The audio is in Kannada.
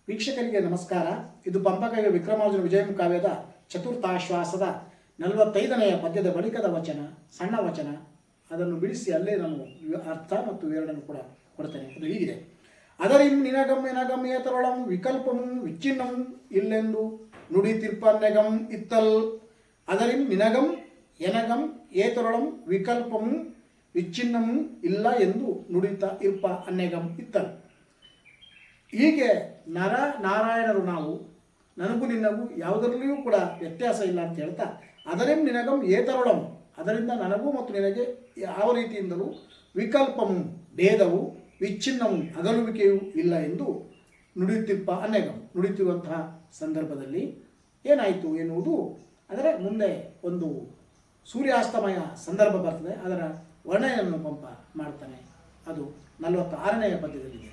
ವೀಕ್ಷಕರಿಗೆ ನಮಸ್ಕಾರ. ಇದು ಪಂಪಕವಿ ವಿಕ್ರಮಾರ್ಜುನ ವಿಜಯಂ ಕಾವ್ಯದ ಚತುರ್ಥಾಶ್ವಾಸದ 45ನೆಯ ಪದ್ಯದ ಬಳಿಕದ ವಚನ, ಸಣ್ಣ ವಚನ. ಅದನ್ನು ಬಿಡಿಸಿ ಅಲ್ಲೇ ನಾನು ಅರ್ಥ ಮತ್ತು ವಿವರಣೆಯನ್ನು ಕೂಡ ಕೊಡ್ತೇನೆ. ಅದು ಹೀಗಿದೆ: ಅದರಿಂ ನಿನಗಂ ಎನಗಂ ಏತರೊಳಂ ವಿಕಲ್ಪಂ ವಿಚ್ಛಿನ್ನಂ ಇಲ್ಲೆಂದು ನುಡಿತಿರ್ಪನ್ನೆಗಂ ಇತ್ತಲ್. ಅದರಿಂ ನಿನಗಂ ಎನಗಂ ಏತರೊಳಂ ವಿಕಲ್ಪಂ ವಿಚ್ಛಿನ್ನಂ ಇಲ್ಲ ಎಂದು ನುಡಿತ ಇರ್ಪ ಅನ್ನೆಗಂ ಇತ್ತಲ್. ಹೀಗೆ ನಾರಾಯಣರು ನಾವು, ನನಗೂ ನಿನಗೂ ಯಾವುದರಲ್ಲಿಯೂ ಕೂಡ ವ್ಯತ್ಯಾಸ ಇಲ್ಲ ಅಂತ ಹೇಳ್ತಾ, ಅದರಿಂ ನಿನಗಂ ಏತರೊಳಂ, ಅದರಿಂದ ನನಗೂ ಮತ್ತು ನಿನಗೆ ಯಾವ ರೀತಿಯಿಂದಲೂ ವಿಕಲ್ಪಂ ಭೇದವು, ವಿಚ್ಛಿನ್ನವು ಅಗಲುವಿಕೆಯೂ ಇಲ್ಲ ಎಂದು ನುಡಿಯುತ್ತಿಪ್ಪ ಅನ್ನೆಗಂ, ನುಡಿತಿರುವಂತಹ ಸಂದರ್ಭದಲ್ಲಿ ಏನಾಯಿತು ಎನ್ನುವುದು ಅದರ ಮುಂದೆ ಒಂದು ಸೂರ್ಯಾಸ್ತಮಯ ಸಂದರ್ಭ ಬರ್ತದೆ. ಅದರ ವರ್ಣನೆಯನ್ನು ಪಂಪ ಮಾಡ್ತಾನೆ. ಅದು 46ನೆಯ ಪದ್ಯದಲ್ಲಿದೆ.